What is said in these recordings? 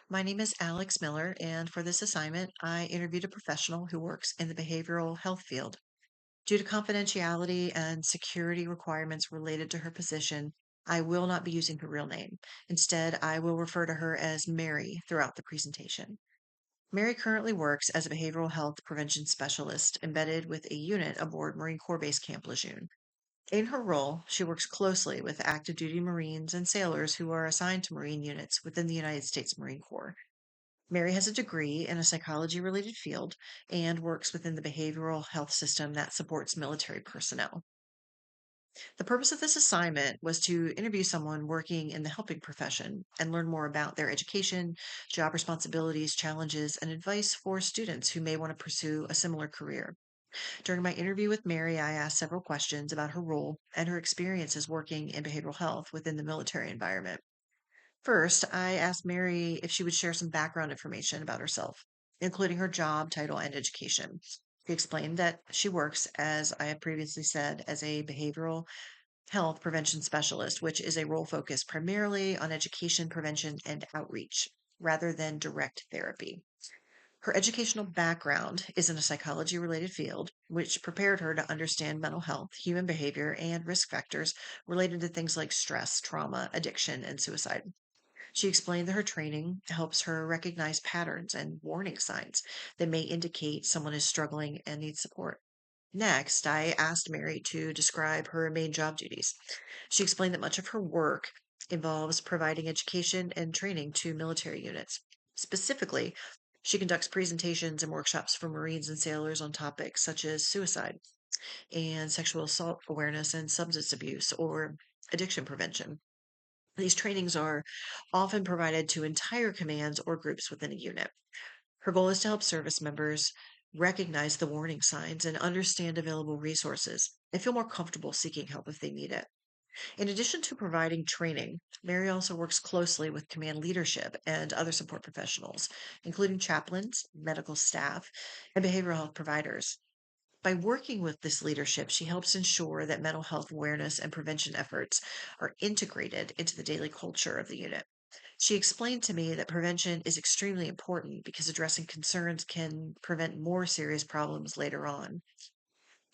My name is Alex Miller, and for this assignment, I interviewed a professional who works in the behavioral health field. Due to confidentiality and security requirements related to her position, I will not be using her real name. Instead, I will refer to her as Mary throughout the presentation. Mary currently works as a behavioral health prevention specialist embedded with a unit aboard Marine Corps Base Camp Lejeune. In her role, she works closely with active duty Marines and sailors who are assigned to Marine units within the United States Marine Corps. Mary has a degree in a psychology related field and works within the behavioral health system that supports military personnel. The purpose of this assignment was to interview someone working in the helping profession and learn more about their education, job responsibilities, challenges, and advice for students who may want to pursue a similar career. During my interview with Mary, I asked several questions about her role and her experiences working in behavioral health within the military environment. First, I asked Mary if she would share some background information about herself, including her job title and education. She explained that she works, as I have previously said, as a behavioral health prevention specialist, which is a role focused primarily on education, prevention, and outreach rather than direct therapy. Her educational background is in a psychology related field, which prepared her to understand mental health, human behavior, and risk factors related to things like stress, trauma, addiction, and suicide. She explained that her training helps her recognize patterns and warning signs that may indicate someone is struggling and needs support. Next, I asked Mary to describe her main job duties. She explained that much of her work involves providing education and training to military units. Specifically, she conducts presentations and workshops for Marines and sailors on topics such as suicide and sexual assault awareness and substance abuse or addiction prevention. These trainings are often provided to entire commands or groups within a unit. Her goal is to help service members recognize the warning signs and understand available resources and feel more comfortable seeking help if they need it. In addition to providing training, Mary also works closely with command leadership and other support professionals, including chaplains, medical staff, and behavioral health providers. By working with this leadership, she helps ensure that mental health awareness and prevention efforts are integrated into the daily culture of the unit. She explained to me that prevention is extremely important because addressing concerns can prevent more serious problems later on.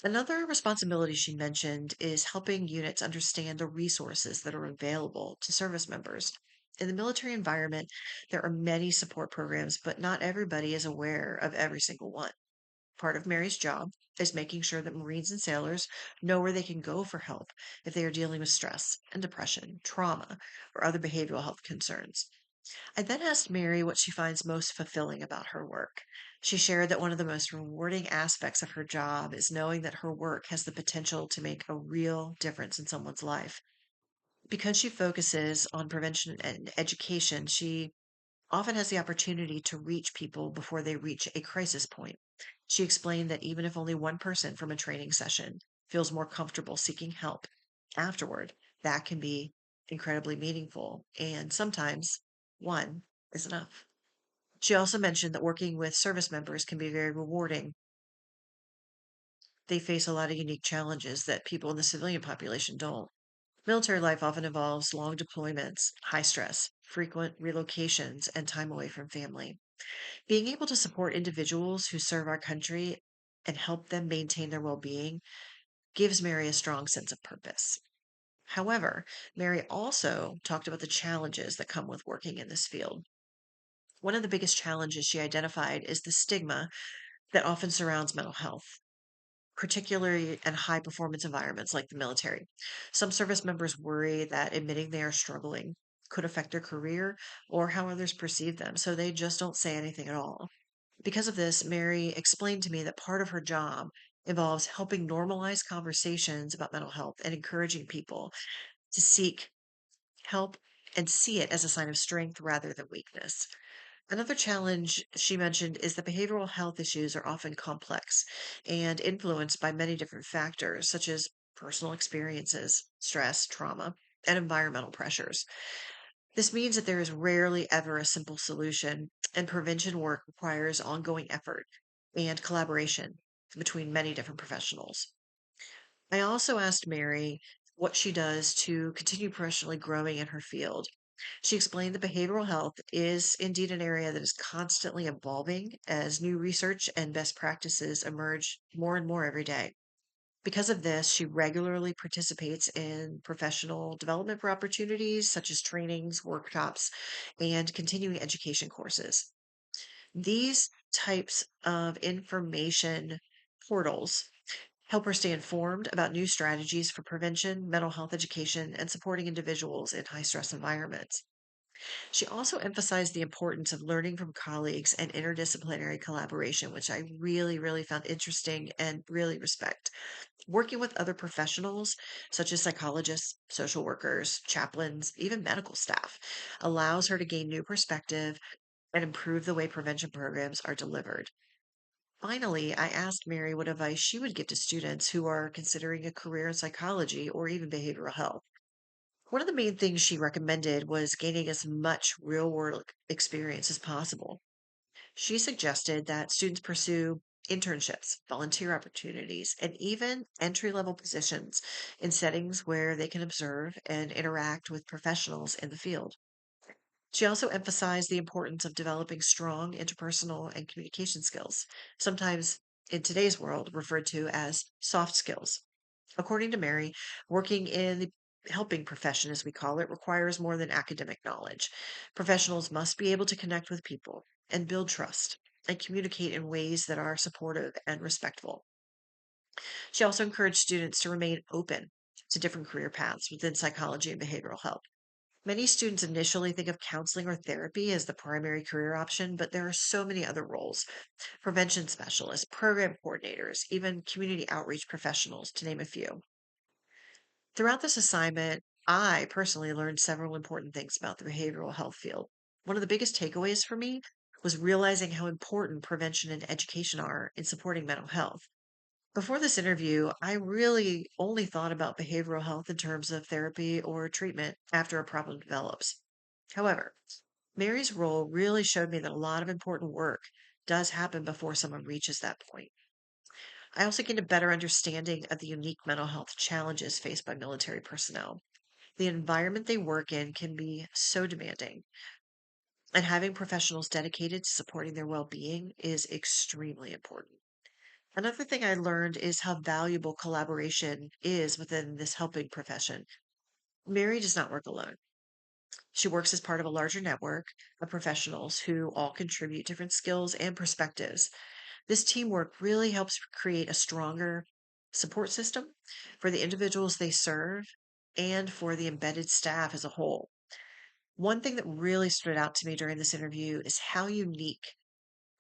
Another responsibility she mentioned is helping units understand the resources that are available to service members. In the military environment, there are many support programs, but not everybody is aware of every single one. Part of Mary's job is making sure that Marines and sailors know where they can go for help if they are dealing with stress and depression, trauma, or other behavioral health concerns. I then asked Mary what she finds most fulfilling about her work. She shared that one of the most rewarding aspects of her job is knowing that her work has the potential to make a real difference in someone's life. Because she focuses on prevention and education, she often has the opportunity to reach people before they reach a crisis point. She explained that even if only one person from a training session feels more comfortable seeking help afterward, that can be incredibly meaningful. And sometimes one is enough. She also mentioned that working with service members can be very rewarding. They face a lot of unique challenges that people in the civilian population don't. Military life often involves long deployments, high stress, frequent relocations, and time away from family. Being able to support individuals who serve our country and help them maintain their well being gives Mary a strong sense of purpose. However, Mary also talked about the challenges that come with working in this field. One of the biggest challenges she identified is the stigma that often surrounds mental health, particularly in high performance environments like the military. Some service members worry that admitting they are struggling could affect their career or how others perceive them, so they just don't say anything at all. Because of this, Mary explained to me that part of her job involves helping normalize conversations about mental health and encouraging people to seek help and see it as a sign of strength rather than weakness. Another challenge she mentioned is that behavioral health issues are often complex and influenced by many different factors, such as personal experiences, stress, trauma, and environmental pressures. This means that there is rarely ever a simple solution, and prevention work requires ongoing effort and collaboration between many different professionals. I also asked Mary what she does to continue professionally growing in her field. She explained that behavioral health is indeed an area that is constantly evolving as new research and best practices emerge more and more every day. Because of this, she regularly participates in professional development for opportunities such as trainings, workshops, and continuing education courses. These types of information portals help her stay informed about new strategies for prevention, mental health education, and supporting individuals in high stress environments. She also emphasized the importance of learning from colleagues and interdisciplinary collaboration, which I really, really found interesting and really respect. Working with other professionals, such as psychologists, social workers, chaplains, even medical staff, allows her to gain new perspective and improve the way prevention programs are delivered. Finally, I asked Mary what advice she would give to students who are considering a career in psychology or even behavioral health. One of the main things she recommended was gaining as much real world experience as possible. She suggested that students pursue internships, volunteer opportunities, and even entry level positions in settings where they can observe and interact with professionals in the field. She also emphasized the importance of developing strong interpersonal and communication skills, sometimes in today's world referred to as soft skills. According to Mary, working in the helping profession, as we call it, requires more than academic knowledge. Professionals must be able to connect with people and build trust and communicate in ways that are supportive and respectful. She also encouraged students to remain open to different career paths within psychology and behavioral health. Many students initially think of counseling or therapy as the primary career option, but there are so many other roles: prevention specialists, program coordinators, even community outreach professionals, to name a few. Throughout this assignment, I personally learned several important things about the behavioral health field. One of the biggest takeaways for me was realizing how important prevention and education are in supporting mental health. Before this interview, I really only thought about behavioral health in terms of therapy or treatment after a problem develops. However, Mary's role really showed me that a lot of important work does happen before someone reaches that point. I also gained a better understanding of the unique mental health challenges faced by military personnel. The environment they work in can be so demanding, and having professionals dedicated to supporting their well being is extremely important. Another thing I learned is how valuable collaboration is within this helping profession. Mary does not work alone. She works as part of a larger network of professionals who all contribute different skills and perspectives. This teamwork really helps create a stronger support system for the individuals they serve and for the embedded staff as a whole. One thing that really stood out to me during this interview is how unique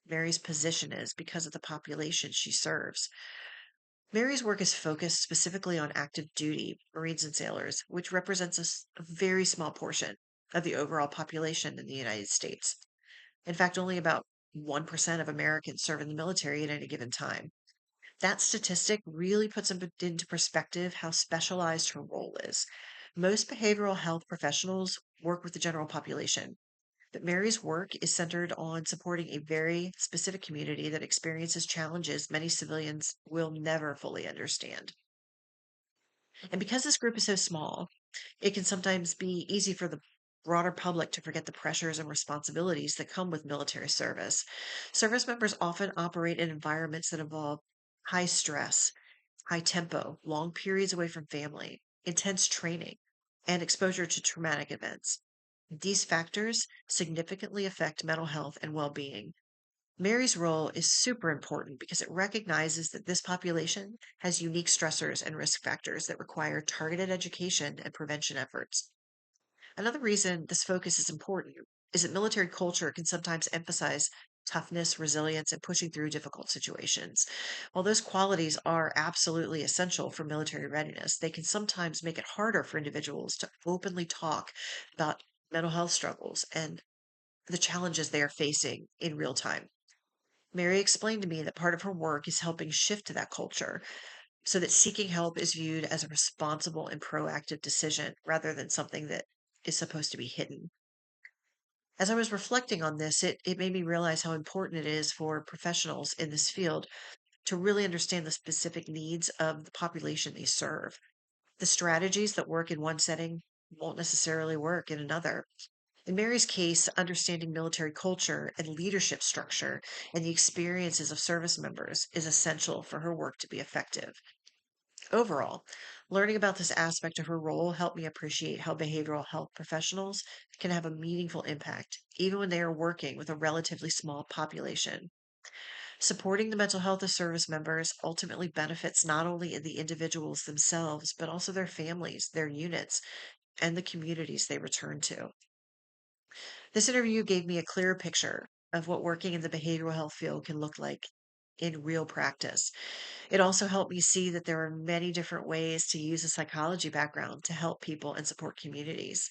Mary's position is because of the population she serves. Mary's work is focused specifically on active duty Marines and sailors, which represents a very small portion of the overall population in the United States. In fact, only about 1% of Americans serve in the military at any given time. That statistic really puts into perspective how specialized her role is. Most behavioral health professionals work with the general population, but Mary's work is centered on supporting a very specific community that experiences challenges many civilians will never fully understand. And because this group is so small, it can sometimes be easy for the broader public to forget the pressures and responsibilities that come with military service. Service members often operate in environments that involve high stress, high tempo, long periods away from family, intense training, and exposure to traumatic events. These factors significantly affect mental health and well being. Mary's role is super important because it recognizes that this population has unique stressors and risk factors that require targeted education and prevention efforts. Another reason this focus is important is that military culture can sometimes emphasize toughness, resilience, and pushing through difficult situations. While those qualities are absolutely essential for military readiness, they can sometimes make it harder for individuals to openly talk about mental health struggles and the challenges they are facing in real time. Mary explained to me that part of her work is helping shift to that culture so that seeking help is viewed as a responsible and proactive decision rather than something that is supposed to be hidden. As I was reflecting on this, it made me realize how important it is for professionals in this field to really understand the specific needs of the population they serve. The strategies that work in one setting won't necessarily work in another. In Mary's case, understanding military culture and leadership structure and the experiences of service members is essential for her work to be effective. Overall, learning about this aspect of her role helped me appreciate how behavioral health professionals can have a meaningful impact, even when they are working with a relatively small population. Supporting the mental health of service members ultimately benefits not only in the individuals themselves, but also their families, their units, and the communities they return to. This interview gave me a clearer picture of what working in the behavioral health field can look like in real practice. It also helped me see that there are many different ways to use a psychology background to help people and support communities.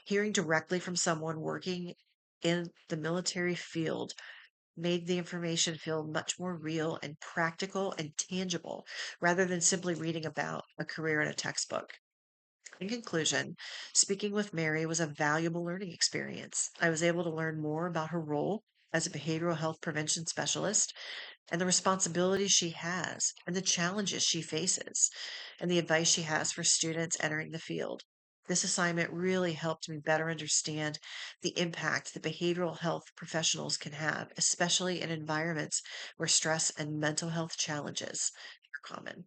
Hearing directly from someone working in the military field made the information feel much more real and practical and tangible rather than simply reading about a career in a textbook. In conclusion, speaking with Mary was a valuable learning experience. I was able to learn more about her role as a behavioral health prevention specialist and the responsibilities she has and the challenges she faces and the advice she has for students entering the field. This assignment really helped me better understand the impact that behavioral health professionals can have, especially in environments where stress and mental health challenges are common.